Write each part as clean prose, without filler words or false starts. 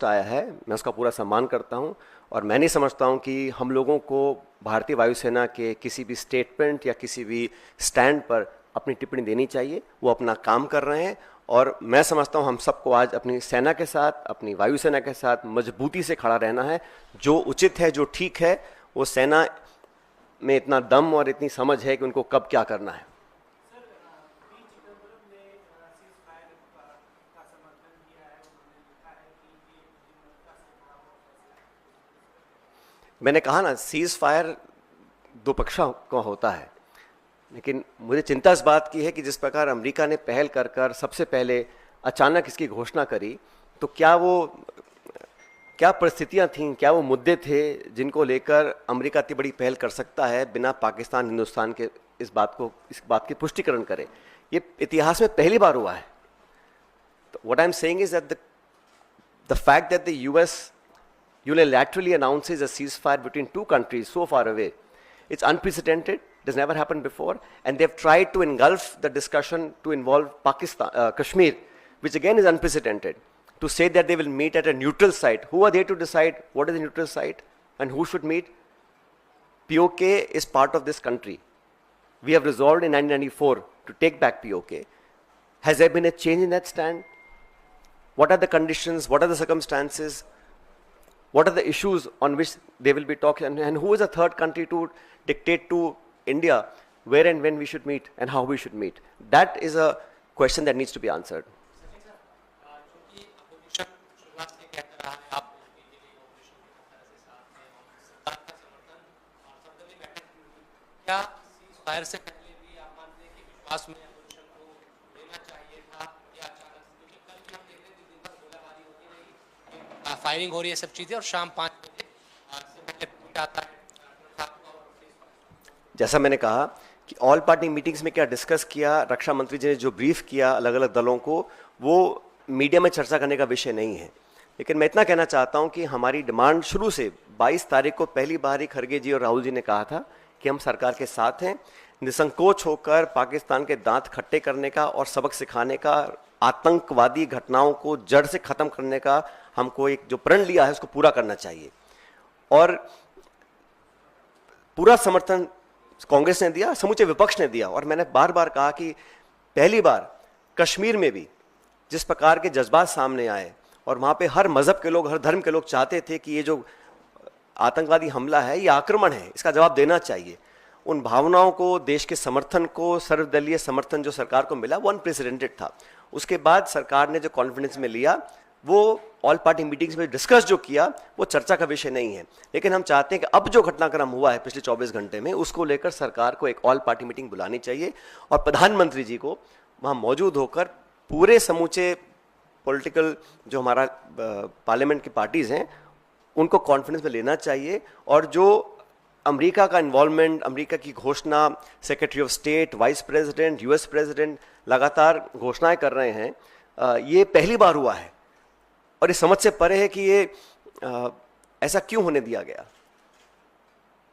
आया है, मैं उसका पूरा सम्मान करता हूं और मैं नहीं समझता हूं कि हम लोगों को भारतीय वायुसेना के किसी भी स्टेटमेंट या किसी भी स्टैंड पर अपनी टिप्पणी देनी चाहिए। वो अपना काम कर रहे हैं और मैं समझता हूं हम सबको आज अपनी सेना के साथ, अपनी वायुसेना के साथ मजबूती से खड़ा रहना है। जो उचित है, जो ठीक है, वो सेना में इतना दम और इतनी समझ है कि उनको कब क्या करना है। मैंने कहा ना, सीज फायर दो पक्षों का होता है, लेकिन मुझे चिंता इस बात की है कि जिस प्रकार अमेरिका ने पहल कर कर सबसे पहले अचानक इसकी घोषणा करी, तो क्या परिस्थितियां थीं, क्या वो मुद्दे थे जिनको लेकर अमेरिका इतनी बड़ी पहल कर सकता है बिना पाकिस्तान हिंदुस्तान के इस बात की पुष्टिकरण करे। ये इतिहास में पहली बार हुआ है। तो what I am saying is that the fact that the US unilaterally announces a ceasefire between two countries so far away, it's unprecedented. It has never happened before, and they've tried to engulf the discussion to involve Kashmir, which again is unprecedented. To say that they will meet at a neutral site, who are they to decide what is a neutral site and who should meet? POK is part of this country. We have resolved in 1994 to take back POK. Has there been a change in that stand? What are the conditions? What are the circumstances? What are the issues on which they will be talking, and who is a third country to dictate to India where and when we should meet and how we should meet? That is a question that needs to be answered. क्या fire से पहले भी आप मानते हैं कि विश्वास में अपोजिशन को लेना चाहिए था, या अचानक, क्योंकि कल भी हम देख रहे थे दिन भर गोलाबारी होती रही, फायरिंग हो रही है, सब चीजें, और शाम 5 बजे से पहले ट्वीट आता है। जैसा मैंने कहा कि ऑल पार्टी मीटिंग्स में क्या डिस्कस किया, रक्षा मंत्री जी ने जो ब्रीफ किया अलग अलग दलों को, वो मीडिया में चर्चा करने का विषय नहीं है। लेकिन मैं इतना कहना चाहता हूं कि हमारी डिमांड शुरू से 22 तारीख को पहली बार ही खड़गे जी और राहुल जी ने कहा था कि हम सरकार के साथ हैं, निसंकोच होकर पाकिस्तान के दांत खट्टे करने का और सबक सिखाने का, आतंकवादी घटनाओं को जड़ से खत्म करने का हमको एक जो प्रण लिया है उसको पूरा करना चाहिए। और पूरा समर्थन कांग्रेस ने दिया, समूचे विपक्ष ने दिया। और मैंने बार बार कहा कि पहली बार कश्मीर में भी जिस प्रकार के जज्बात सामने आए और वहां पे हर मजहब के लोग, हर धर्म के लोग चाहते थे कि ये जो आतंकवादी हमला है, ये आक्रमण है, इसका जवाब देना चाहिए। उन भावनाओं को, देश के समर्थन को, सर्वदलीय समर्थन जो सरकार को मिला, वो अनप्रेसिडेंटेड था। उसके बाद सरकार ने जो कॉन्फिडेंस में लिया, वो ऑल पार्टी मीटिंग्स में डिस्कस जो किया, वो चर्चा का विषय नहीं है। लेकिन हम चाहते हैं कि अब जो घटनाक्रम हुआ है पिछले 24 घंटे में, उसको लेकर सरकार को एक ऑल पार्टी मीटिंग बुलानी चाहिए और प्रधानमंत्री जी को वहाँ मौजूद होकर पूरे समूचे पॉलिटिकल जो हमारा पार्लियामेंट की पार्टीज हैं उनको कॉन्फिडेंस में लेना चाहिए। और जो अमेरिका का इन्वॉल्वमेंट, अमेरिका की घोषणा, secretary of state, vice president, US president लगातार घोषणाएं कर रहे हैं, ये पहली बार हुआ है और इस समझ से परे है कि ये ऐसा क्यों होने दिया गया,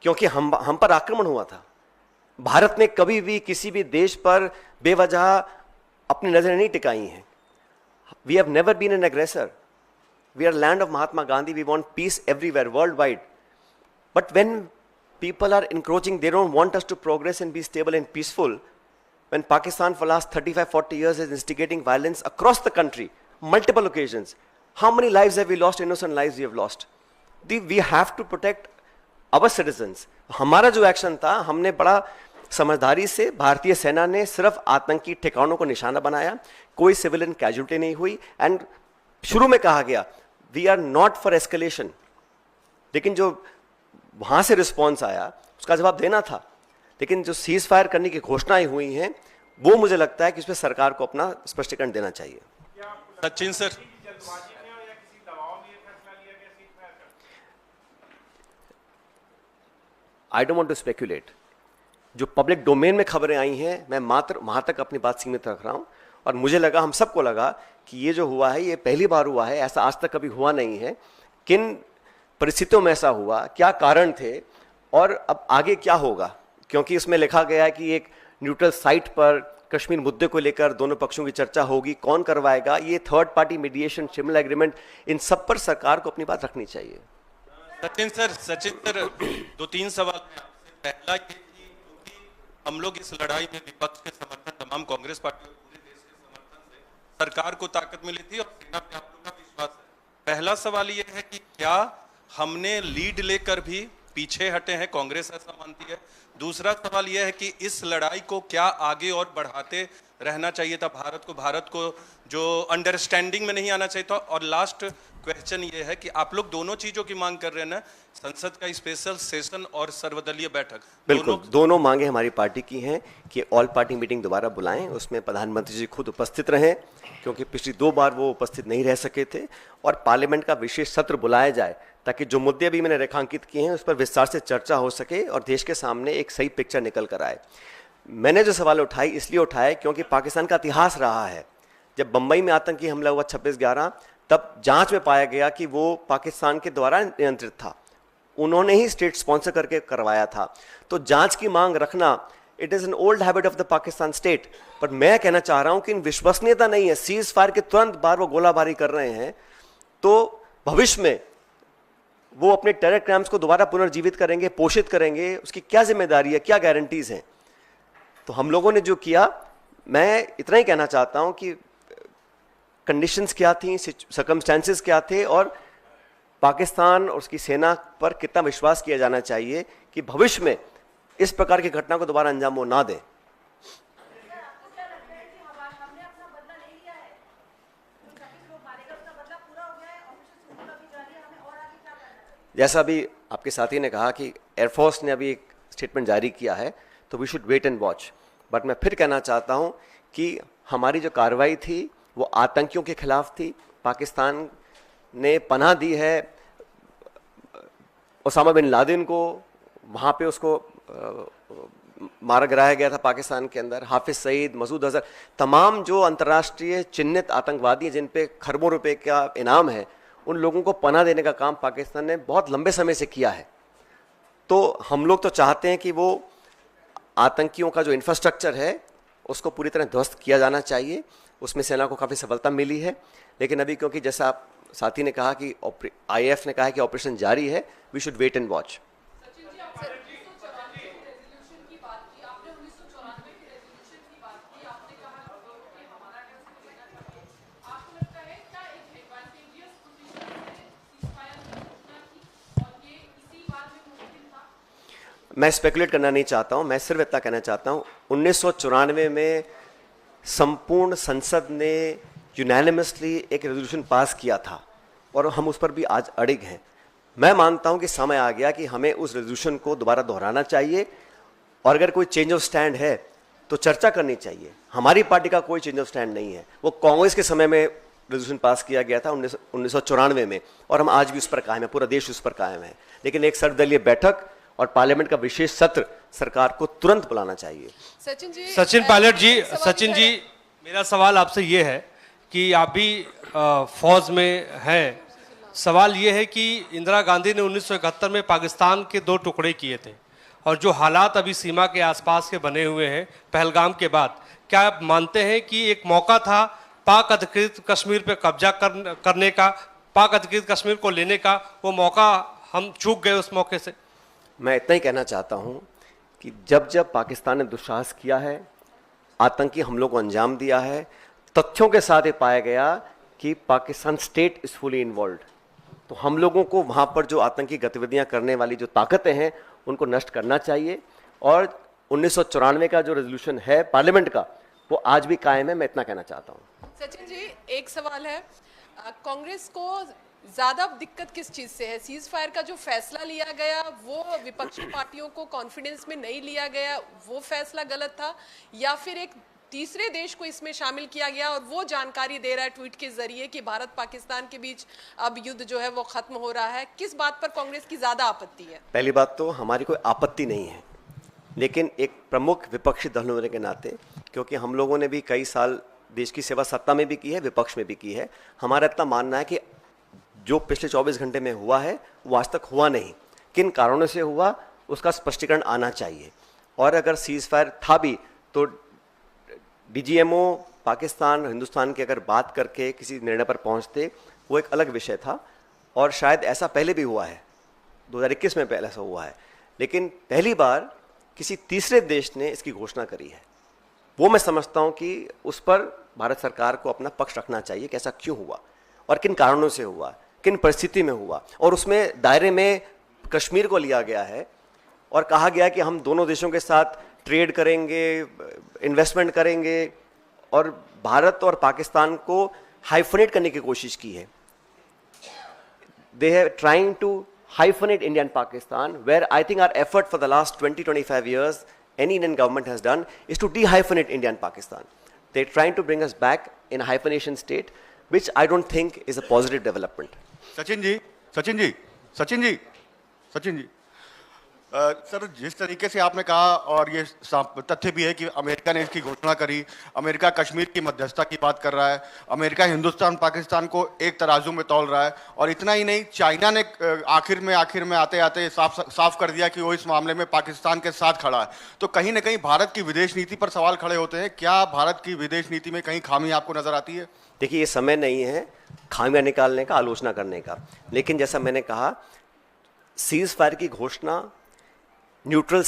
क्योंकि हम पर आक्रमण हुआ था। भारत ने कभी भी किसी भी देश पर बेवजह अपनी नजरें नहीं टिकाई हैं। We have never been an aggressor. We are land of Mahatma Gandhi. We want peace everywhere, worldwide. But when people are encroaching, they don't want us to progress and be stable and peaceful. When Pakistan for the last 35, 40 years is instigating violence across the country, multiple occasions, how many lives have we lost? Innocent lives we have lost. We have to protect our citizens. हमारा जो action था, हमने बड़ा समझदारी से, भारतीय सेना ने सिर्फ आतंकी ठिकानों को निशाना बनाया, कोई सिविलियन कैजुअल्टी नहीं हुई। एंड शुरू में कहा गया we are not for escalation, लेकिन जो वहां से रिस्पॉन्स आया उसका जवाब देना था। लेकिन जो सीज फायर करने की घोषणाएं हुई हैं, वो मुझे लगता है कि उसमें सरकार को अपना स्पष्टीकरण देना चाहिए। Sachin sir, I don't want to speculate. जो पब्लिक डोमेन में खबरें आई हैं, मैं मात्र वहां तक अपनी बात सीमित रख रहा हूं। और मुझे लगा, हम सबको लगा कि ये जो हुआ है ये पहली बार हुआ है, ऐसा आज तक कभी हुआ नहीं है। किन परिस्थितियों में ऐसा हुआ, क्या कारण थे और अब आगे क्या होगा, क्योंकि इसमें लिखा गया है कि एक न्यूट्रल साइट पर कश्मीर मुद्दे को लेकर दोनों पक्षों की चर्चा होगी, कौन करवाएगा, ये third party mediation, Shimla agreement, इन सब पर सरकार को अपनी बात रखनी चाहिए। सचिन सर 2-3 सवाल हैं आपसे। पहला ये कि क्योंकि हम लोग इस लड़ाई में विपक्ष के समर्थन, तमाम कांग्रेस पार्टी और पूरे देश के समर्थन से सरकार को ताकत मिली थी और सेना पे आप लोग का विश्वास है। पहला सवाल ये है कि क्या हमने लीड लेकर भी पीछे हटे हैं, कांग्रेस ऐसा मानती है? दूसरा सवाल यह है कि इस लड़ाई को क्या आगे और बढ़ाते रहना चाहिए था भारत को जो अंडरस्टैंडिंग में नहीं आना चाहिए था? और लास्ट क्वेश्चन ये है कि आप लोग दोनों चीजों की मांग कर रहे हैं ना, संसद का स्पेशल सेशन और सर्वदलीय बैठक, बिल्कुल दोनों मांगे हमारी पार्टी की हैं कि ऑल पार्टी मीटिंग दोबारा बुलाएं, उसमें प्रधानमंत्री जी खुद उपस्थित रहें, क्योंकि पिछली 2 बार वो उपस्थित नहीं रह सके थे, और पार्लियामेंट का विशेष सत्र बुलाया जाए ताकि जो मुद्दे अभी मैंने रेखांकित किए हैं उस पर विस्तार से चर्चा हो सके और देश के सामने एक सही पिक्चर निकल कर आए। मैंने जो सवाल उठाई इसलिए उठाया क्योंकि पाकिस्तान का इतिहास रहा है। जब बंबई में आतंकी हमला हुआ 26/11, तब जांच में पाया गया कि वो पाकिस्तान के द्वारा नियंत्रित था, उन्होंने ही स्टेट स्पॉन्सर करके करवाया था। तो जांच की मांग रखना, it is an old habit of the Pakistan state. पर मैं कहना चाह रहा हूं कि इन विश्वसनीयता नहीं है। सीज फायर के तुरंत बाद वो गोलाबारी कर रहे हैं, तो भविष्य में वो अपने टेरर क्राइम्स को दोबारा पुनर्जीवित करेंगे, पोषित करेंगे, उसकी क्या जिम्मेदारी है, क्या गारंटीज हैं? तो हम लोगों ने जो किया, मैं इतना ही कहना चाहता हूं कि कंडीशंस क्या थी, सर्कमस्टेंसेस क्या थे, और पाकिस्तान और उसकी सेना पर कितना विश्वास किया जाना चाहिए कि भविष्य में इस प्रकार की घटना को दोबारा अंजाम वो ना दें। जैसा अभी आपके साथी ने कहा कि एयरफोर्स ने अभी एक स्टेटमेंट जारी किया है, तो we should wait and watch. But मैं फिर कहना चाहता हूं कि हमारी जो कार्रवाई थी वो आतंकियों के खिलाफ थी। पाकिस्तान ने पनाह दी है ओसामा बिन लादेन को, वहाँ पे उसको मारा गिराया गया था पाकिस्तान के अंदर। हाफिज सईद, मसूद अजहर, तमाम जो अंतर्राष्ट्रीय चिन्हित आतंकवादी जिन पे खरबों रुपए का इनाम है, उन लोगों को पनाह देने का काम पाकिस्तान ने बहुत लंबे समय से किया है। तो हम लोग तो चाहते हैं कि वो आतंकियों का जो इंफ्रास्ट्रक्चर है उसको पूरी तरह ध्वस्त किया जाना चाहिए। उसमें सेना को काफ़ी सफलता मिली है, लेकिन अभी क्योंकि जैसा आप साथी ने कहा कि IAF ने कहा कि ऑपरेशन जारी है, we should wait and watch. मैं स्पेकुलेट करना नहीं चाहता हूं, मैं सिर्फ इतना कहना चाहता हूं 1994 में संपूर्ण संसद ने यूनानिमसली एक रेजोल्यूशन पास किया था और हम उस पर भी आज अड़िग हैं। मैं मानता हूं कि समय आ गया कि हमें उस रेजोल्यूशन को दोबारा दोहराना चाहिए, और अगर कोई चेंज ऑफ स्टैंड है तो चर्चा करनी चाहिए। हमारी पार्टी का कोई चेंज ऑफ स्टैंड नहीं है, वो कांग्रेस के समय में रेजोल्यूशन पास किया गया था 1994 में, और हम आज भी उस पर कायम है, पूरा देश उस पर कायम है। लेकिन एक सर्वदलीय बैठक और पार्लियामेंट का विशेष सत्र सरकार को तुरंत बुलाना चाहिए। सचिन पायलट जी, सचिन जी, मेरा सवाल आपसे ये है कि आप भी फौज में हैं। सवाल ये है कि इंदिरा गांधी ने 1971 में पाकिस्तान के 2 टुकड़े किए थे, और जो हालात अभी सीमा के आसपास के बने हुए हैं पहलगाम के बाद, क्या आप मानते हैं कि एक मौका था पाक अधिकृत कश्मीर पे कब्जा करने का, पाक अधिकृत कश्मीर को लेने का, वो मौका हम चूक गए उस मौके से? मैं इतना ही कहना चाहता हूं कि जब जब पाकिस्तान ने दुस्साहस किया है, आतंकी हमलों को अंजाम दिया है, तथ्यों के साथ ये पाया गया कि Pakistan state is fully involve, तो हम लोगों को वहां पर जो आतंकी गतिविधियां करने वाली जो ताकतें हैं उनको नष्ट करना चाहिए। और 1994 का जो रेजोल्यूशन है पार्लियामेंट का, वो आज भी कायम है। मैं इतना कहना चाहता हूं। सचिन जी, एक सवाल है, कांग्रेस को ज्यादा दिक्कत किस चीज से है? सीज फायर का जो फैसला लिया गया वो विपक्षी पार्टियों को कॉन्फिडेंस में नहीं लिया गया, वो फैसला गलत था, या फिर एक तीसरे देश को इसमें शामिल किया गया और वो जानकारी दे रहा है ट्वीट के जरिए कि भारत पाकिस्तान के बीच अब युद्ध जो है वो खत्म हो रहा है? किस बात पर कांग्रेस की ज्यादा आपत्ति है? पहली बात तो हमारी कोई आपत्ति नहीं है, लेकिन एक प्रमुख विपक्षी दल होने के नाते, क्योंकि हम लोगों ने भी कई साल देश की सेवा सत्ता में भी की है, विपक्ष में भी की है, हमारा इतना मानना है कि जो पिछले 24 घंटे में हुआ है वो आज तक हुआ नहीं। किन कारणों से हुआ उसका स्पष्टीकरण आना चाहिए, और अगर सीज फायर था भी तो डीजीएमओ पाकिस्तान हिंदुस्तान की अगर बात करके किसी निर्णय पर पहुंचते, वो एक अलग विषय था, और शायद ऐसा पहले भी हुआ है, 2021 में पहले ऐसा हुआ है, लेकिन पहली बार किसी तीसरे देश ने इसकी घोषणा करी है। वो मैं समझता हूं कि उस पर भारत सरकार को अपना पक्ष रखना चाहिए कि ऐसा क्यों हुआ और किन कारणों से हुआ, किन परिस्थिति में हुआ, और उसमें दायरे में कश्मीर को लिया गया है और कहा गया कि हम दोनों देशों के साथ ट्रेड करेंगे, इन्वेस्टमेंट करेंगे, और भारत और पाकिस्तान को हाइफनेट करने की कोशिश की है। They are trying to hyphenate India and Pakistan, where I think our effort for the last 20-25 years, any Indian government has done, is to de-hyphenate India and Pakistan. They're trying to bring us back in a hyphenation state, which I don't think is a positive development. Sachin ji, sir जिस तरीके से आपने कहा, और ये तथ्य भी है कि अमेरिका ने इसकी घोषणा करी, अमेरिका कश्मीर की मध्यस्थता की बात कर रहा है, अमेरिका हिंदुस्तान पाकिस्तान को एक तराजू में तौल रहा है, और इतना ही नहीं, चाइना ने आखिर में आते आते साफ कर दिया कि वो इस मामले में पाकिस्तान के साथ खड़ा है। तो कहीं ना कहीं भारत की विदेश नीति पर सवाल खड़े होते हैं। क्या भारत की विदेश नीति में कहीं खामी आपको नजर आती है? देखिए, ये समय नहीं है खामियां निकालने का, आलोचना करने का, लेकिन जैसा मैंने कहा, सीज फायर की घोषणा न्यूट्रल